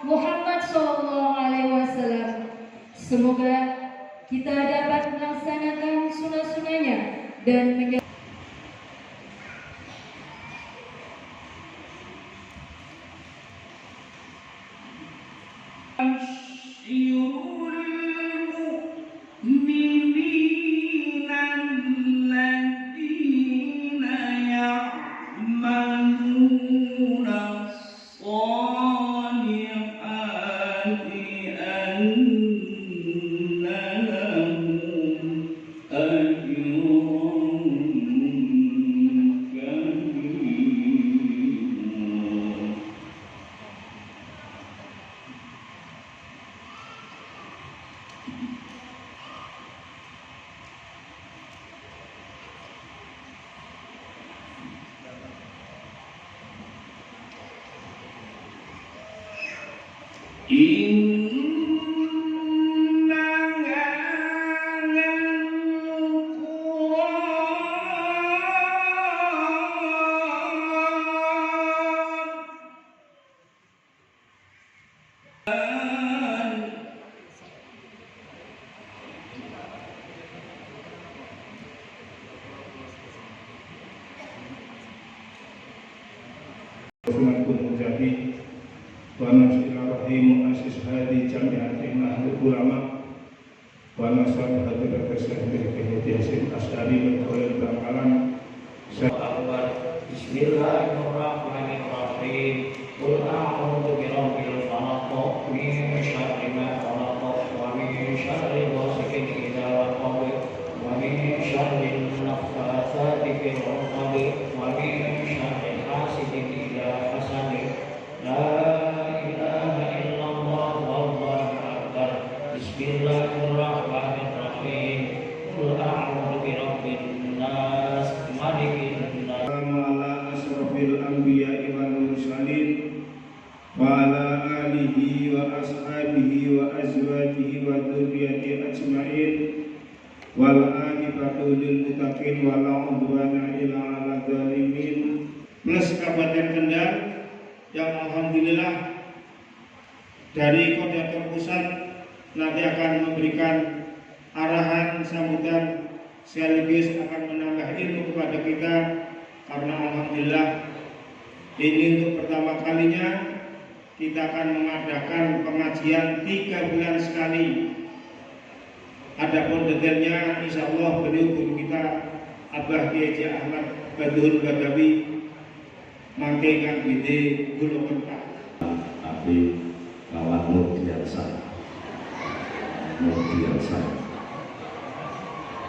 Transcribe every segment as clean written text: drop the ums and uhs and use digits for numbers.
Muhammad SAW. Semoga kita dapat melaksanakan sunnah-sunnahnya dan menjaga Sunnatul Mujabi wa nafsil rahim asis hadi jami'atin ahli ulama wa nasab hati berkesah berkehadiasin asari berkolil bangkalan Bismillahirrahmanirrahim. Qul a'udzu birabbil falaq min syarri ma khalaq wa min syarri ghasiqin idza waqab wa min syarri naffatsati fil 'uqad wa min syarri hasidin idza hasad. La ilaha illallah wallahu akbar. Bismillahirrahmanirrahim. Qul a'udzu birabbin nas malikin nas. ala asrafil anbiya'i wal mursalin wa ala alihi wa ashabihi wa azwajihi wa dzurriyyatihi ajma'in wal aqibatu lil muttaqin wa la udwana illa 'alal zalimin. Plus Kabupaten Kendal yang alhamdulillah dari Koordinator Pusat nanti akan memberikan arahan sambutan sekaligus akan menambah ilmu kepada kita, karena alhamdulillah ini untuk pertama kalinya kita akan mengadakan pengajian 3 bulan sekali. Adapun detailnya insya Allah beliau guru kita Abah Kiai Ahmad Badrun Badawi mangke kang bide gulu kentak tapi lawan Nurdiansa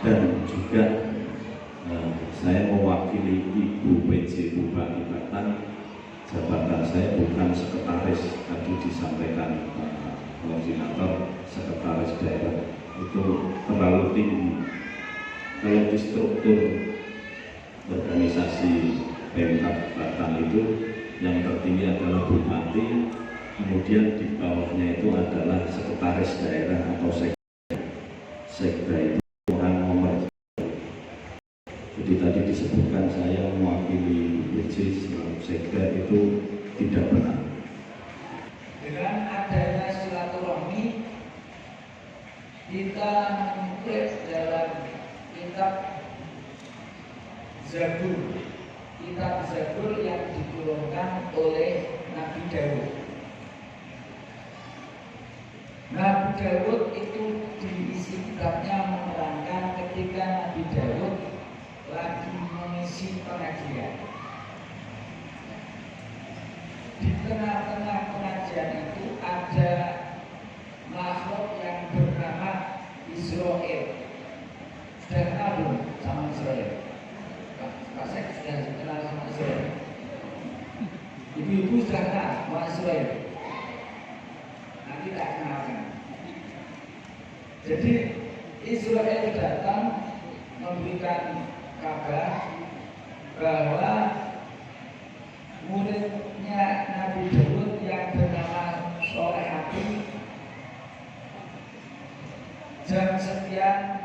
dan juga saya mewakili Ibu PJ Bupati Batang. Jabatan saya bukan sekretaris, tadi disampaikan Pak Koordinator, sekretaris daerah itu terlalu tinggi. Kalau di struktur organisasi Pemkab Batang itu yang tertinggi adalah Bupati, kemudian di bawahnya itu adalah sekretaris daerah atau sekda itu orang nomor. Jadi tadi disebutkan saya mewakili WC sekda itu tidak benar. Dengan adanya silaturahmi, kita mengutip dalam kitab Zabur yang diturunkan oleh Nabi Daud. Nabi Daud itu diisi kitabnya menerangkan ketika Nabi Daud lagi mengisi pengajian. Di tengah-tengah pengajian itu ada makhluk yang bernama Israel. Sudah kenal belum sama Israel? Pak Sek sudah kenal sama Israel? Ibu-ibu sudah kenal sama Israel? Nanti tak kenalkan. Jadi Israel datang memberikan kabar bahwa muridnya Nabi Daud yang bernama Solehati jam sekian,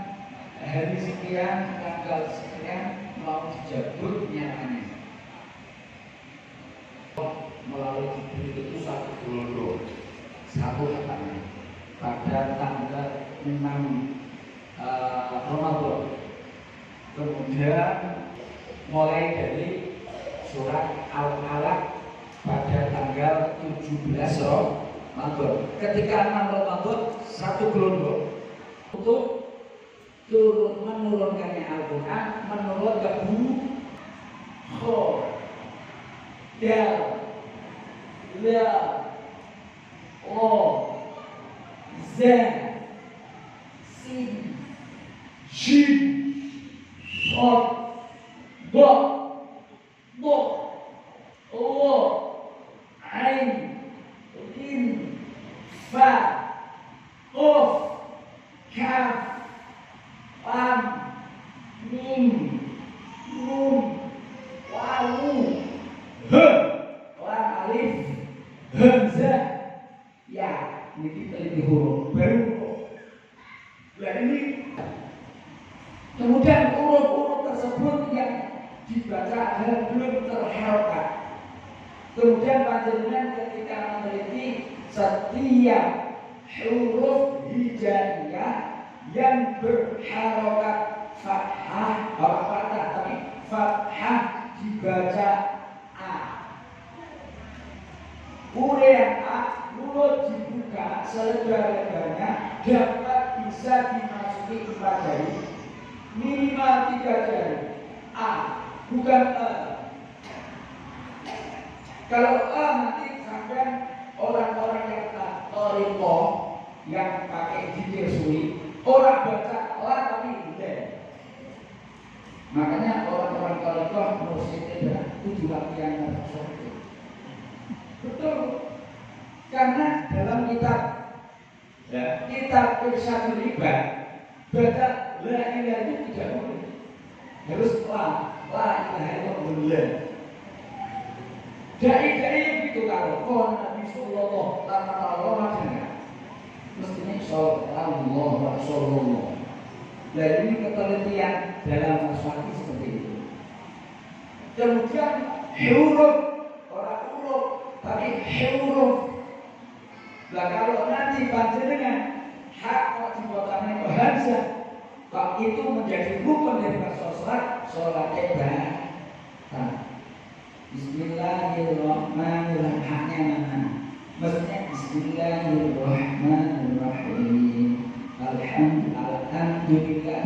hari sekian, tanggal sekian mau dijabut nyatanya melalui Jibril itu satu gelodo satu katanya pada tanggal 6 Ramadan. Kemudian mulai dari surat Al-Alaq pada tanggal 17 Ramadan. Ketika 6 Ramadan satu gelombang untuk menurunkannya Al-Quran menurut ke Kho, Dal, La, O, Z, Sin, Shin, Shod, Ba, Bo, O, Ain, Lim, Fa, Qaf, Kaf, Lam, Mim, Nun, Wawu, H, Lam Alif, Hamzah. Ya, ini teliti huruf baru. Nah ini kemudian huruf-huruf tersebut yang dibaca adalah belum terharokat. Kemudian panjenengan ketika meneliti setiap huruf hijaiyah yang berharokat fathah, fathah tapi fathah dibaca A. Urean A mulut dibuka selebar-lebarnya dapat bisa dimasuki 4 jari, minimal 3 jari. A, bukan E. Kalau E nanti sampai orang-orang yang toriko yang pakai jikir suri, orang baca La tapi tidak. Makanya orang-orang toriko mursyidnya itu latihan seperti itu. Betul. Karena dalam kitab Irsyadul Ibad baca la ilaha itu tidak boleh, harus la ilaha illallah. Dai begitu kalau Nabi Sallallahu Alaihi Wasallam mestinya Sallallahu Alaihi Wasallam. Dan ini ketelitian dalam masalah seperti itu. Kemudian huruf, orang huruf tapi huruf. Nah kalau nanti panjenengan hak kok dibuatkan bahasa, kok itu menjadi rukun dari sholat ibadah. Bismillahirrahmanirrahim. Haknya mana? Maksudnya Bismillahirrahmanirrahim. Alhamdulillah.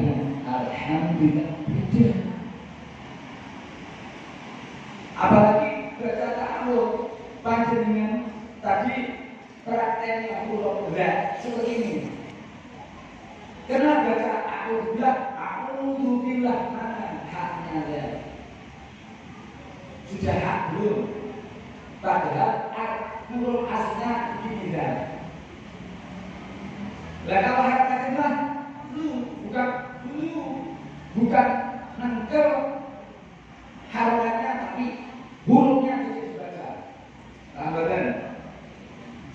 Alhamdulillah. Apalagi baca ta'awud panjenengan tadi prakteknya huruf berat seperti ini. Karena baca a'udzubillah mana haknya ada? Sudah hak belum? Padahal huruf aslinya tidak. Lah kalau haknya mah bukan nangkel harokatnya tapi hurufnya tidak dibaca. Tambahan.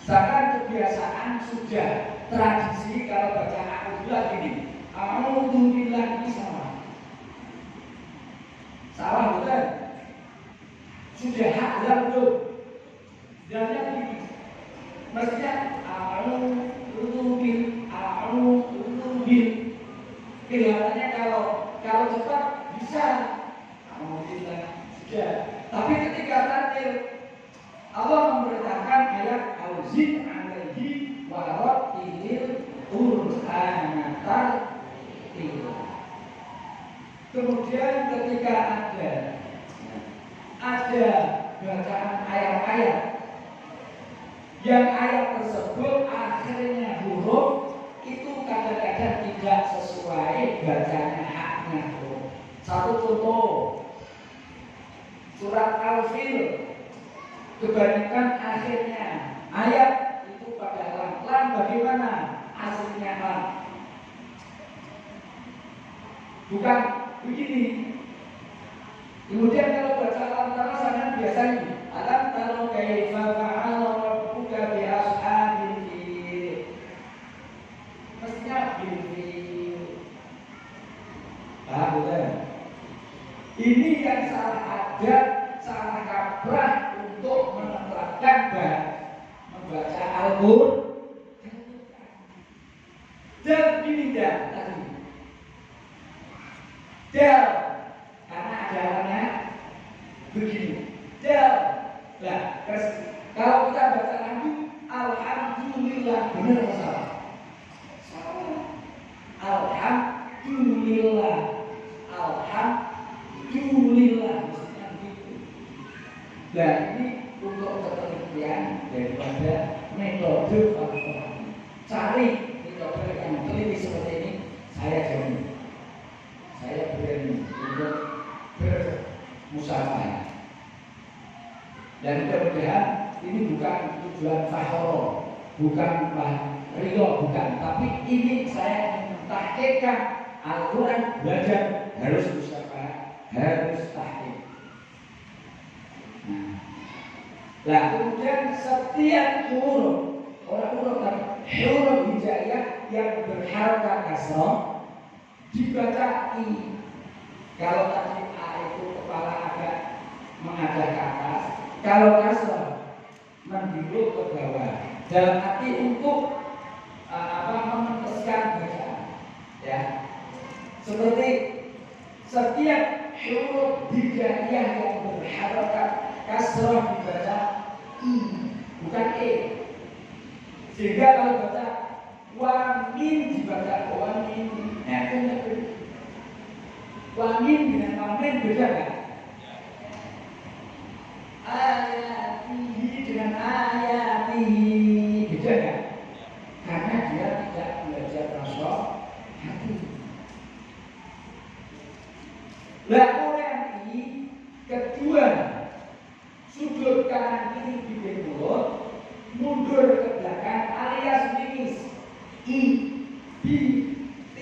Sedangkan kebiasaan sudah tradisi kalau baca a'udzubillah gini. A'udzubillah ini salah betul. Sudah hak belum? Jangan gini. Maksudnya a'udzubil. Kelihatannya kalau cepat bisa. Alhamdulillah sudah. Tapi ketika tatil Allah memerintahkan ayat al-zid alaihi wa rattilil qur'ana tartila. Kemudian ketika ada bacaan ayat-ayat yang ayat tersebut akhirnya huruf itu kadang-kadang tidak sesuai bacanya haknya huruf. Satu contoh surat Al-Fil, kebanyakan akhirnya ayat itu pada lam bagaimana aslinya lam? Bukan begini. Kemudian kalau baca alam tara sangat biasanya alam tara kaifa fa'ala rabbuka bi ashabil fil. Mestinya bil fil. Paham bukan? Ini yang salah adat, salah kaprah untuk menerapkan membaca Al-Qur'an. benar atau salah? Salah. Alhamdulillah. Alhamdulillah. Maksudnya begitu. Nah ini untuk penelitian daripada metode Al-Quran. Cari metode yang teliti seperti ini, saya jamin. Saya berani untuk bermusyawarah. Dan mudah-mudahan ini bukan tujuan fahoro, bukan rio, bukan. Tapi ini saya mentahkikkan Al-Quran belajar harus musyawarah, harus tahqiq. Nah, kemudian setiap huruf, huruf hijaiyah yang berharokat kasroh dibaca i. Kalau tadi a itu kepala agak menghadap ke atas, kalau kasroh mendidik ke bawah. Dalam arti untuk memutuskan bacaan, ya. Seperti setiap huruf hijaiyah yang berharokat kasroh dibaca i, bukan e. Sehingga kalau baca wamin dibaca wamin, wamin dengan wamin beda kan? Ayatihi dengan ayatihi beda kan? Karena dia tidak belajar kasroh hati. Lah orang ini kedua sudut kanan kiri bibir mulut mundur ke belakang alias minus i, b, t,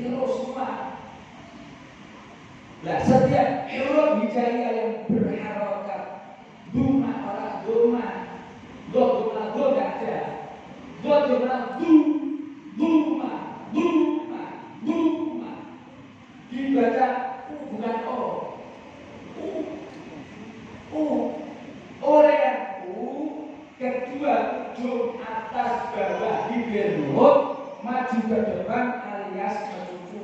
terus semua. Nah setiap huruf hijaiyah yang berharokat duma orang duma do gak ada do duma dibaca bukan o oleh kedua ujung atas bawah bibir mulut maju ke depan alias menuju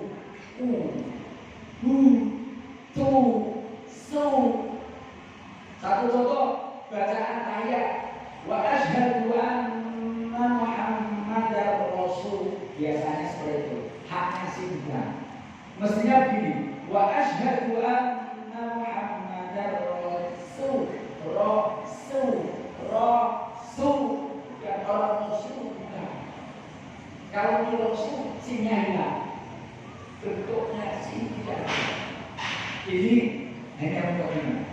tu su. Satu contoh bacaan ayat wa asyhadu anna Muhammadar Rasul, biasanya seperti itu, haknya singkat. Mestinya begini, wa asyhadu anna Muhammadar Rasul, Rasul, bukan orang Rasul, bukan. Kalau di Rasul sinya hilang, bentuknya sih tidak. Ini hanya untuk ini.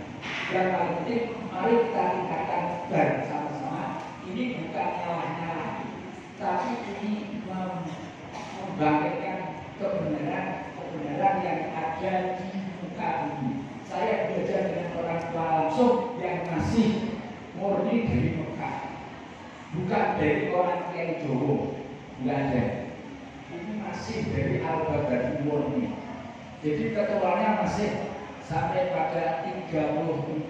Yang paling penting, mari kita tingkatkan bersama-sama. Ini bukan nyalah-nyalah, tapi ini membangkitkan kebenaran yang ada di muka bumi. Saya belajar dengan orang tua langsung yang masih murni dari Mekah, bukan dari orang Kiai Jowo, nggak ada. Ini masih dari Al-Baghdadi murni. Jadi ketuanya masih sampai pada 34,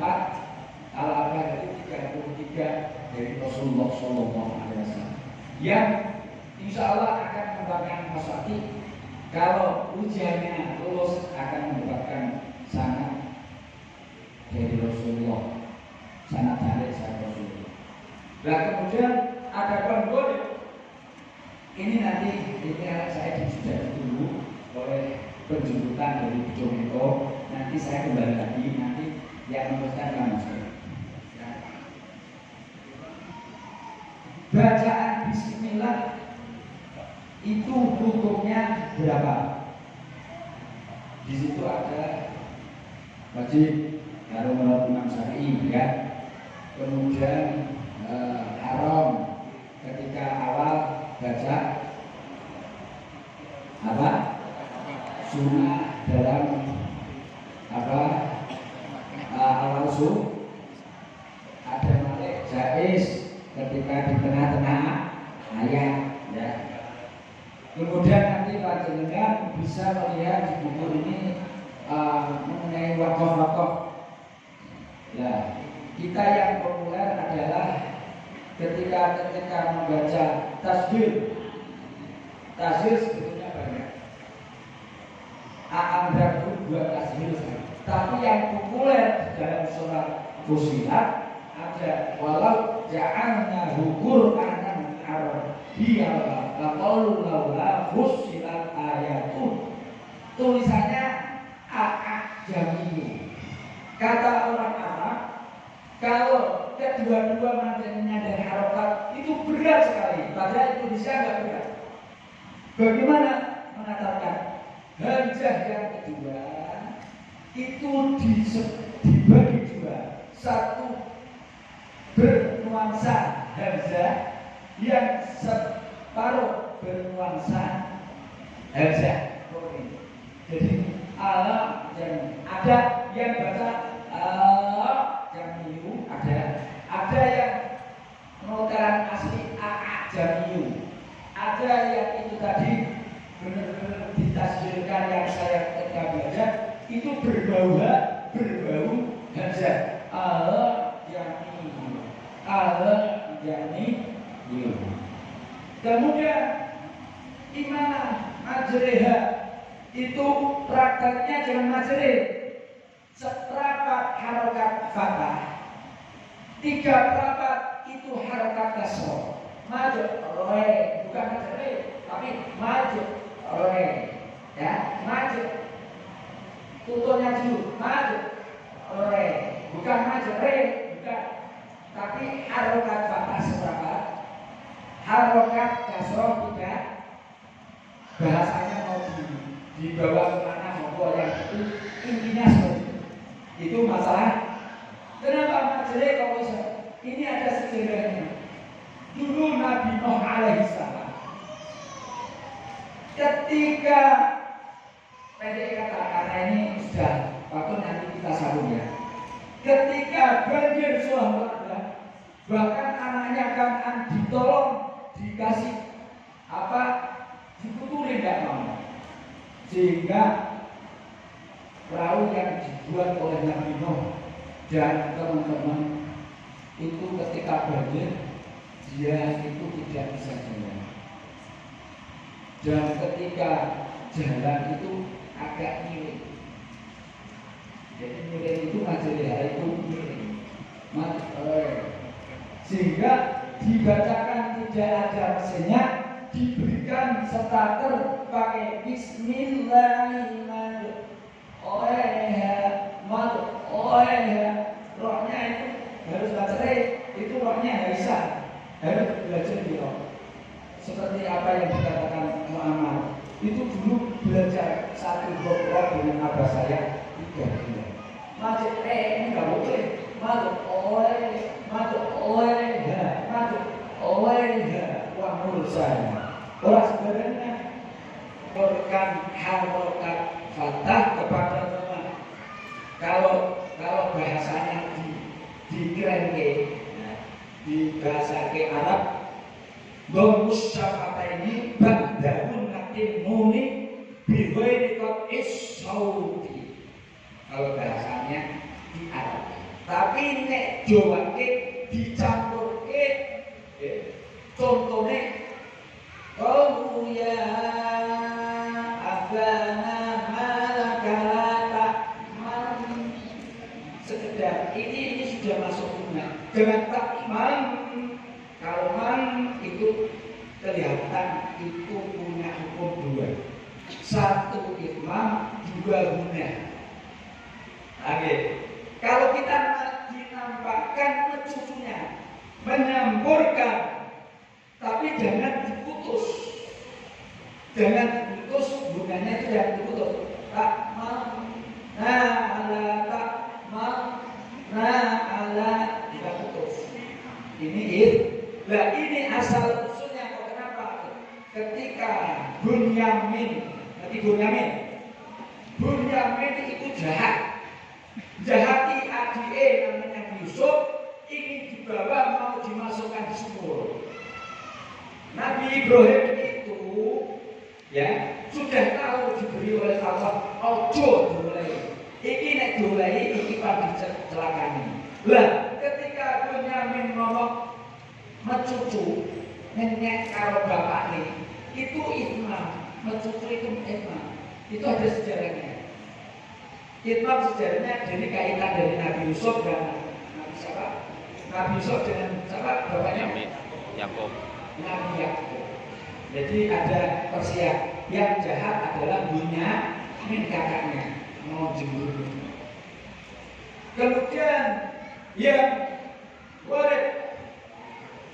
Al-Baghdadi 33 dari Rasulullah SAW. Yang insya Allah akan mengembangkan Mas Wati. Kalau ujiannya lulus akan mendapatkan sanad dari Rasulullah, sanad dari Rasulullah. Nah kemudian ada penggoda. Ini nanti saya sudah dulu oleh penjemputan dari Bujomito. Nanti saya kembali lagi, nanti yang meneruskan kamu saya. Bacaan Bismillah itu hukumnya berapa? Di situ ada wajib, harus menurut Imam Syafi'i, ya. Kemudian haram ketika awal baca apa? Sunnah dalam apa? Awal ada malik jaiz ketika di tengah-tengah ayat, ya. Kemudian nanti panjenengan bisa melihat di buku ini mengenai wakaf. Ya, kita yang populer adalah ketika membaca tasbih. Tasbih sebetulnya banyak. Ada dua tasbih, tapi yang populer dalam surat Fussilat ada walau ja'alna Qur'anan Arabiyyah laqalu laula fussilat ayatun. Tulisannya a'jami. Kata orang Arab, kalau kedua-dua matanya dan harokat itu berat sekali, padahal Indonesia nggak berat. Bagaimana mengatakan hamzah yang kedua itu dibagi dua, satu bernuansa hamzah, yang separuh bernuansa hamzah. Jadi alam yang ada yang baca jamiu, ada yang penutaran asli jamiu, ada yang itu tadi benar-benar ditasbihkan yang saya ketika belajar itu berbau hamzah jamiu. Kemudian imana majreha itu prakteknya jangan majrih, seperempat harokat fathah, 3 perapat itu harokat kasroh. Maju roe, bukan majrih, tapi maju roe, ya maju. Tuturnya dulu maju roe, bukan majrih, bukan, tapi harokat fathah seperempat, harokat kasroh 3. Bahasanya mau dibawa kemana mau yang itu intinya seperti itu masalah. Kenapa majrih kok bisa? Ini ada sejarahnya. Dulu Nabi Nuh alaihissalam ketika pendek kata karena ini sudah waktu nanti kita sambung ya. Ketika banjir sudah bahkan anaknya akan ditolong, dikasih apa, diputuli tidak mau, sehingga perahu yang dibuat oleh Nabi Nuh dan teman-teman itu ketika banjir dia itu tidak bisa jalan, dan ketika jalan itu agak miring. Jadi miring itu majeliha itu miring, sehingga dibacakan tidak ada mesinnya, diberikan starter pakai Bismillahirrahmanirrahim. Rohnya itu harus majrih, itu rohnya harus belajar di roh. Seperti apa yang dikatakan Muhammad itu dulu belajar satu roh dengan abah saya 3 bulan. Majrih ini nggak boleh, maju wah menurut saya orang sebenarnya berikan harokat fathah kepada teman. Kalau bahasanya dikerengke di bahasa ke Arab, domus syafata ini ba'daun nakin nuni biwairi kot is-sauti. Kalau bahasanya di Arab, tapi nek Jawa ke dicampur ke, contohnya qalu ya abana malakalata man, sekedar ini sudah masuk guna. Jangan tak man, kalau man itu kelihatan itu punya hukum 2, 1 itmam, 2 guna. Oke. Kalau kita dinampakkan mencucunya, menyamburkan, tapi jangan diputus. Jangan diputus, gunanya itu jangan diputus. Tak mau, tidak putus. Ini asal usulnya kok kenapa? Ketika Bunyamin itu jahati adike namanya Yusuf, ingin dibawa mau dimasukkan di sumur. Nabi Ibrahim itu ya sudah tahu diberi oleh Allah ojo dolai. Iki nek dolai iki pasti celakane. Lah ketika Bunyamin ngomong mencucu nenek karo bapaknya itu itmam, mencucu itu itmam. Itu ada sejarahnya. Itmam sejarahnya dari kaitan dari Nabi Yusuf dan Nabi siapa? Nabi Yusuf dengan siapa? Bapaknya Yakub. Nabi Yakub. Jadi ada persiap. Yang jahat adalah Bunyamin kakaknya, mau jembur. Kemudian yang warid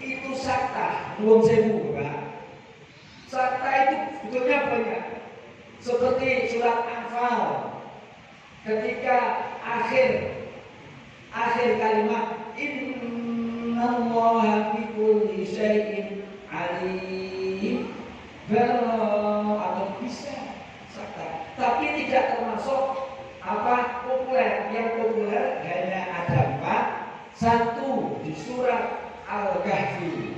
itu sakta, nuwun sewu, Pak. Sakta itu sebetulnya banyak. Seperti surat Anfal ketika akhir kalimat innallaha bi kulli syai'in alim atau bisa sakta, tapi tidak termasuk apa populer. Yang populer hanya ada 4. Satu di surat Al-Kahfi.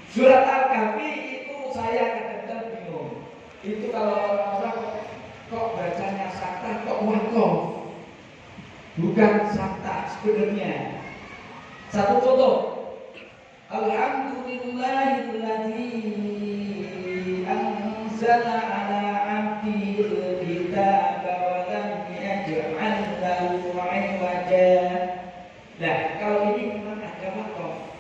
Surat Al-Kahfi itu saya kadang-kadang bingung. Itu kalau orang kok bacanya sakta, kok wakof. Bukan sakta sebenarnya. Satu contoh. Alhamdulillahilladzi anzala ala 'abdihil kitaba wa lam yaj'al lahu 'iwaja. Nah, kalau ini memang ada wakof.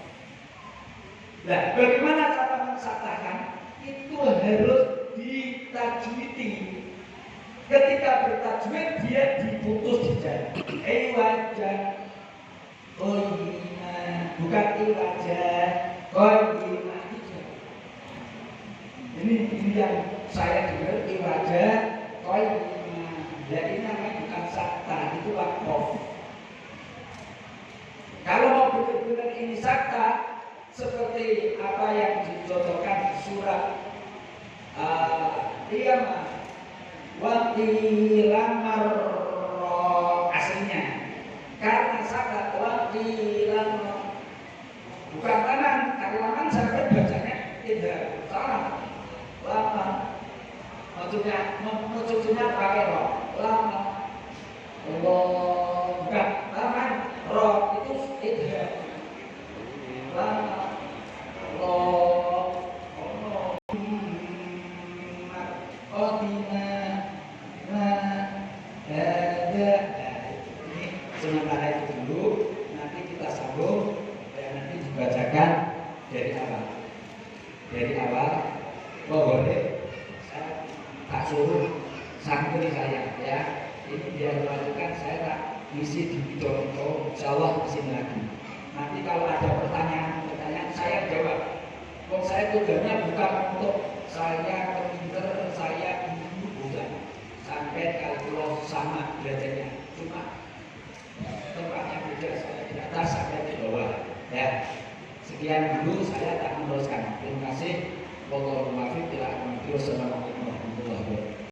Nah, bagaimana cara mensaktakan? Itu harus ditajwidi. Ketika bertajwid dia diputus di jalan. Wajah, bukan wajah, ini yang saya dengar wajah, jadi namanya bukan sakta, itu wakof. Kalau mau benar-benar ini sakta, seperti apa yang dicontohkan di surat Qiyamah, wati lamar aslinya, karena sakta wati lamar bukan tangan, karena tangan sampai bacanya tidak salah. Lama, maksudnya pakai roh, lama, bukan tangan, roh itu tidak lama, sementara itu dulu, nanti kita sambung dan nanti dibacakan dari awal. Boleh, saya tak suruh santri saya ya. Ini biar dilakukan, saya tak isi di video-video, insya Allah kesini lagi. Nanti kalau ada pertanyaan saya jawab. Wong saya tujuannya bukan untuk saya pinter, saya bukan sampai kalau sama belajarnya, cuma tempatnya beda, saya di atas sampai di bawah ya. Sekian dulu, saya tak meneruskan. Terima kasih. Wassalamualaikum warahmatullahi wabarakatuh.